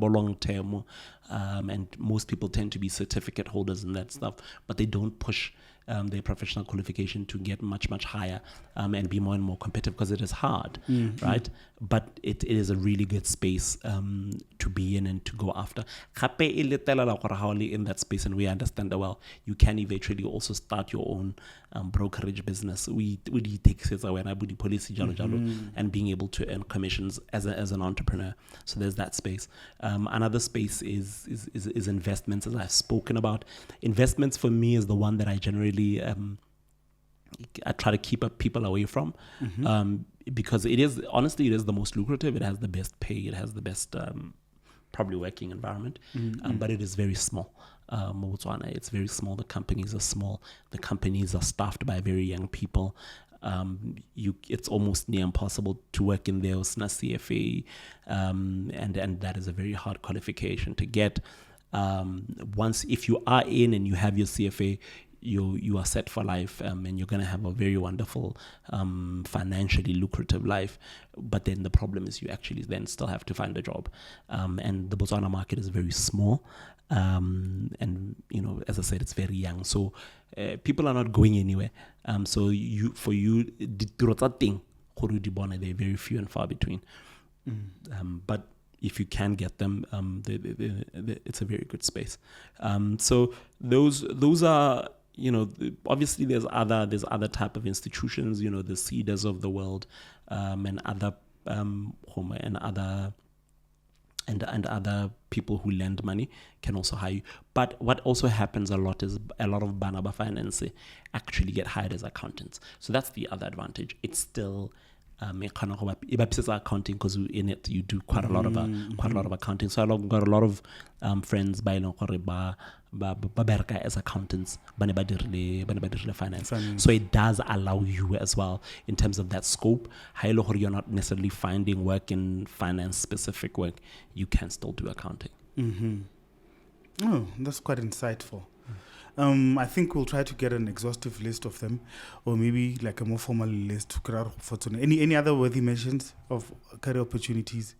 long term, and most people tend to be certificate holders and that stuff, but they don't push their professional qualification to get much higher and be more and more competitive, because it is hard, right? But it is a really good space to be in and to go after. In that space, and we understand that well, you can eventually also start your own brokerage business. We take policy and being able to earn commissions as an entrepreneur. So there's that space. Another space is investments, as I've spoken about. Investments for me is the one that I generally I try to keep people away from, because it is the most lucrative. It has the best pay. It has the best probably working environment, but it is very small. Botswana, it's very small. The companies are small. The companies are staffed by very young people. It's almost near impossible to work in there with CFA, and that is a very hard qualification to get. Once, if you are in and you have your CFA, you are set for life, and you're going to have a very wonderful, financially lucrative life. But then the problem is you actually then still have to find a job. And the Botswana market is very small. And, as I said, it's very young. So people are not going anywhere. So they're very few and far between. But if you can get them, it's a very good space. So those are, obviously there's other type of institutions, the Cedars of the world, and other and other people who lend money can also hire you. But what also happens a lot is a lot of Banaba Finance actually get hired as accountants. So that's the other advantage. It's still accounting, because in it you do quite a lot of accounting. So I've got a lot of friends by as accountants, finance. So it does allow you as well in terms of that scope. You're not necessarily finding work in finance specific work. You can still do accounting. Oh, that's quite insightful. I think we'll try to get an exhaustive list of them, or maybe like a more formal list. Any other worthy mentions of career opportunities?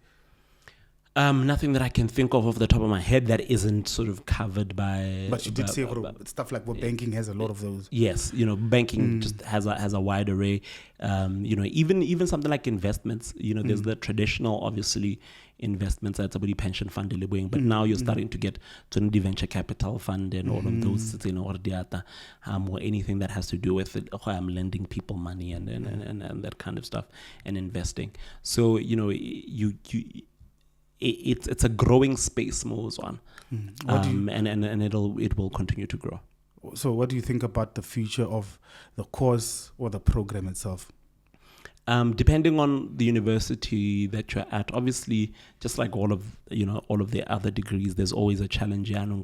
Nothing that I can think of off the top of my head that isn't sort of covered by. But you did say stuff like banking has a lot of those. Yes, banking just has a wide array. Even something like investments. There's the traditional, obviously, investments that's about the pension fund delivering, but now you're starting to get to the venture capital fund and all of those, or anything that has to do with it. I'm lending people money and that kind of stuff and investing. So it's a growing space, Botswana, and it will continue to grow. So, what do you think about the future of the course or the program itself? Depending on the university that you're at, obviously, just like all of the other degrees, there's always a challenge. AI and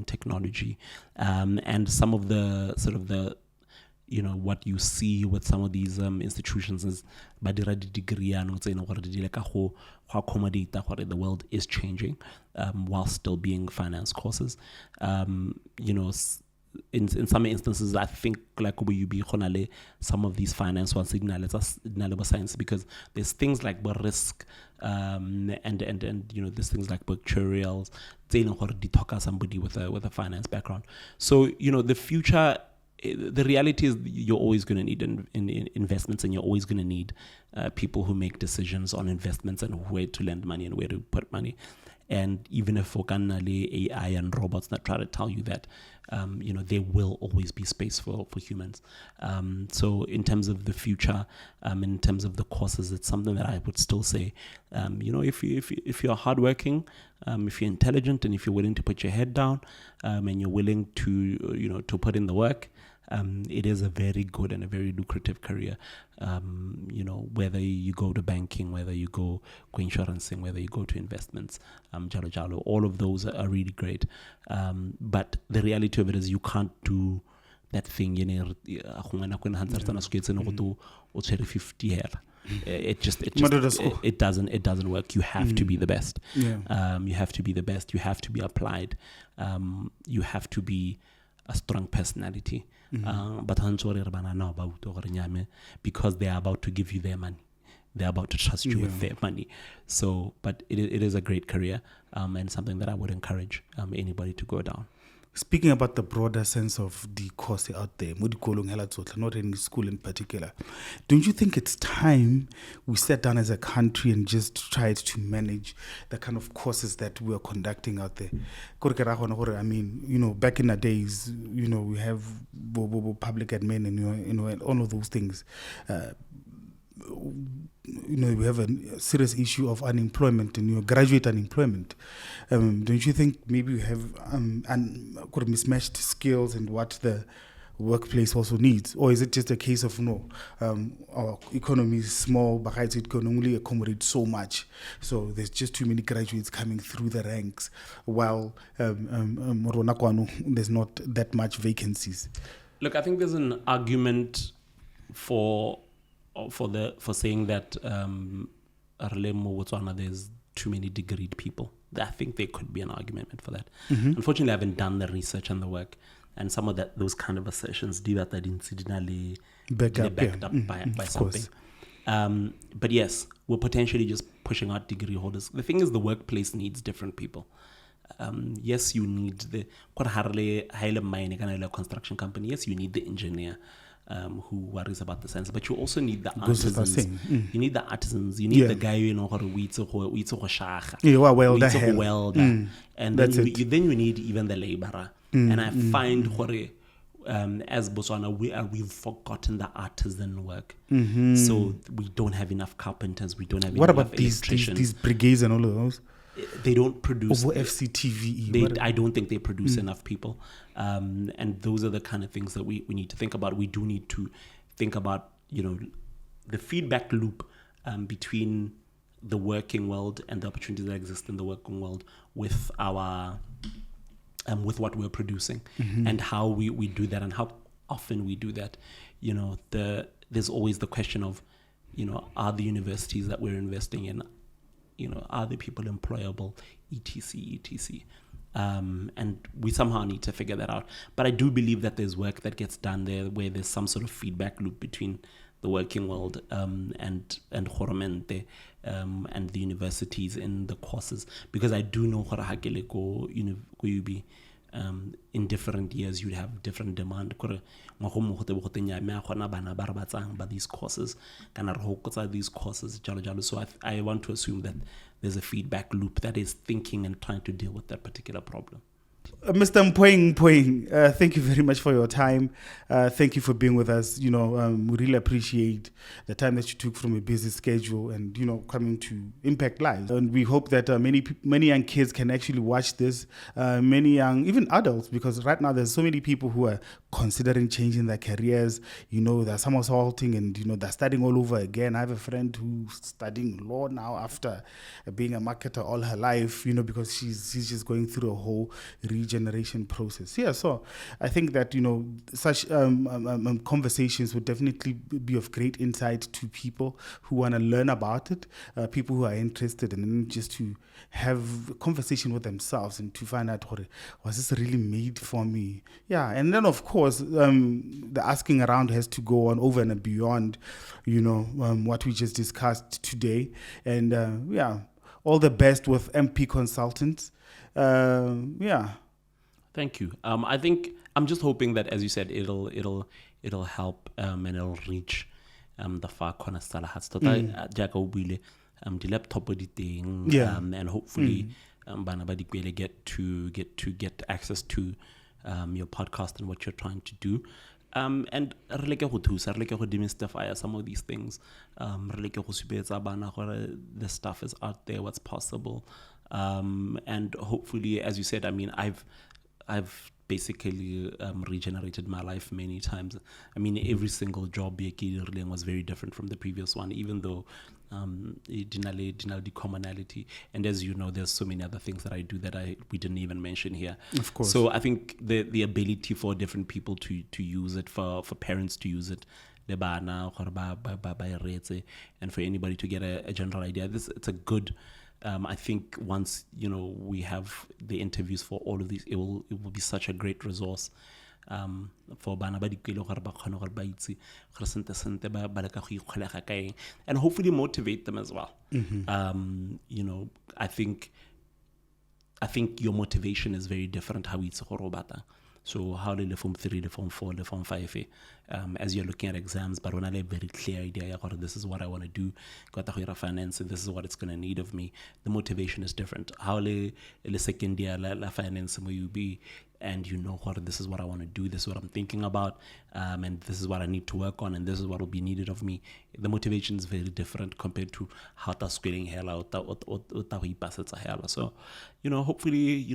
technology, and some of the what you see with some of these institutions is badira degree accommodate that the world is changing while still being finance courses. In some instances, I think like you be some of these finance ones signal science, because there's things like risk and there's things like actuarials somebody with a finance background. So the future. The reality is you're always going to need investments, and you're always going to need people who make decisions on investments and where to lend money and where to put money. And even if AI and robots that try to tell you that, there will always be space for humans. So in terms of the future, in terms of the courses, it's something that I would still say, if you're hardworking, if you're intelligent, and if you're willing to put your head down, and you're willing to put in the work, it is a very good and a very lucrative career. Whether you go to banking, whether you go insurancing, whether you go to investments, all of those are really great. But the reality of it is you can't do that thing. It doesn't work. You have to be the best. You have to be the best. You have to be applied. You have to be a strong personality. But because they are about to give you their money, they're about to trust you with their money. So, but it is a great career, and something that I would encourage anybody to go down. Speaking about the broader sense of the course out there, not in school in particular, don't you think it's time we sat down as a country and just tried to manage the kind of courses that we are conducting out there? I mean, back in the days, we have public admin and all of those things. We have a serious issue of unemployment and graduate unemployment. Don't you think maybe we have mismatched skills and what the workplace also needs? Or is it just a case of our economy is small, but it can only accommodate so much, so there's just too many graduates coming through the ranks, while there's not that much vacancies? Look, I think there's an argument for saying that Botswana, there's too many degreed people. I think there could be an argument for that. Unfortunately, I haven't done the research and the work, and some of those kind of assertions do that incidentally backed up by something. But yes, we're potentially just pushing out degree holders. The thing is, the workplace needs different people. Yes, you need the construction company. Yes, you need the engineer who worries about the sense, but you also need the artisans. You need the artisans. You need the guy welder, and then you need even the laborer. And I find as Botswana, we've forgotten the artisan work. So we don't have enough carpenters. We don't have enough electricians. What about these brigades and all of those? They don't produce over FCTVE. I don't think they produce enough people, and those are the kind of things that we need to think about. We do need to think about the feedback loop between the working world and the opportunities that exist in the working world with our with what we're producing, and how we do that and how often we do that. There's always the question of, are the universities that we're investing in, are the people employable, etc. And we somehow need to figure that out. But I do believe that there's work that gets done there where there's some sort of feedback loop between the working world and Khoromente and the universities in the courses, because I do know in different years you'd have different demand by these courses, these courses. So I want to assume that there's a feedback loop that is thinking and trying to deal with that particular problem. Mr. Mphoeng Mphoeng, thank you very much for your time. Thank you for being with us. We really appreciate the time that you took from a busy schedule and, coming to impact lives. And we hope that many young kids can actually watch this, many young, even adults, because right now there's so many people who are considering changing their careers. They're somersaulting and, they're studying all over again. I have a friend who's studying law now after being a marketer all her life, because she's just going through a whole regeneration process. Yeah, so I think that such conversations would definitely be of great insight to people who want to learn about it, people who are interested, and just to have a conversation with themselves and to find out, was this really made for me? Yeah, and then of course the asking around has to go on over and beyond what we just discussed today. And all the best with MP Consultants. Thank you. I think I'm just hoping that, as you said, it'll help and it'll reach the far corner Salahats. The laptop and hopefully bana ba dikwele get access to your podcast and what you're trying to do. And re leke go thusa, re leke go demystify some of these things. Re leke go supetsa bana gore the stuff is out there, what's possible. And hopefully, as you said, I mean, I've basically regenerated my life many times. I mean, every single job was very different from the previous one, even though it didn't have the commonality. And as you know, there's so many other things that I do that we didn't even mention here. Of course. So I think the ability for different people to use it, for parents to use it, and for anybody to get a general idea, it's a good. I think once we have the interviews for all of these, it will be such a great resource for bana ba dikwele gore ba khone gore ba itse gore sente ba leka go ikgolega kae, and hopefully motivate them as well. I think your motivation is very different how it's gore o batang. So how le form 3, le form 4, le form 5, as you're looking at exams, but when I have a very clear idea, this is what I want to do, got the finance, and this is what it's going to need of me. The motivation is different. How le second year la finance will you be, and this is what I want to do, this is what I'm thinking about, and this is what I need to work on, and this is what will be needed of me. The motivation is very different compared to how ta squaring hella or so hopefully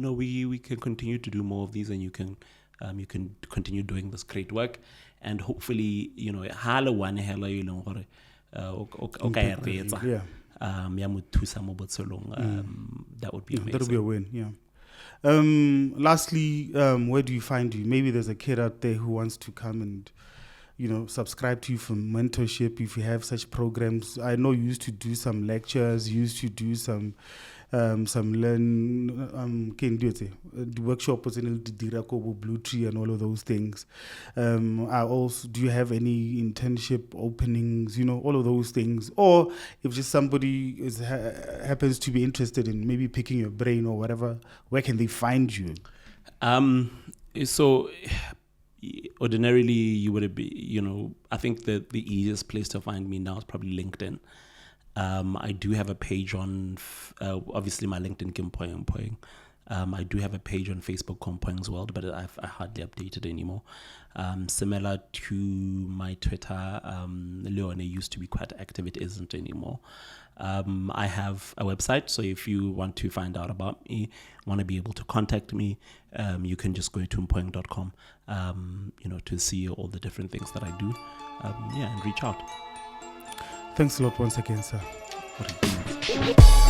we can continue to do more of these, and you can continue doing this great work, and hopefully hala one hella that would be amazing. That'll be a win. Yeah. Lastly, where do you find you? Maybe there's a kid out there who wants to come and subscribe to you for mentorship. If you have such programs, I know you used to do some lectures, you used to do some learn the workshop was in the Blue Tree and all of those things. Do you have any internship openings, all of those things? Or if just somebody happens to be interested in maybe picking your brain or whatever, where can they find you? So ordinarily you would be, I think that the easiest place to find me now is probably LinkedIn. I do have a page on, obviously my LinkedIn Mphoeng Mphoeng. I do have a page on Facebook, Mphoeng's World, but I hardly update it anymore. Similar to my Twitter, Leone used to be quite active. It isn't anymore. I have a website, so if you want to find out about me, want to be able to contact me, you can just go to mphoeng.com, to see all the different things that I do, and reach out. Thanks a lot once again, sir. What a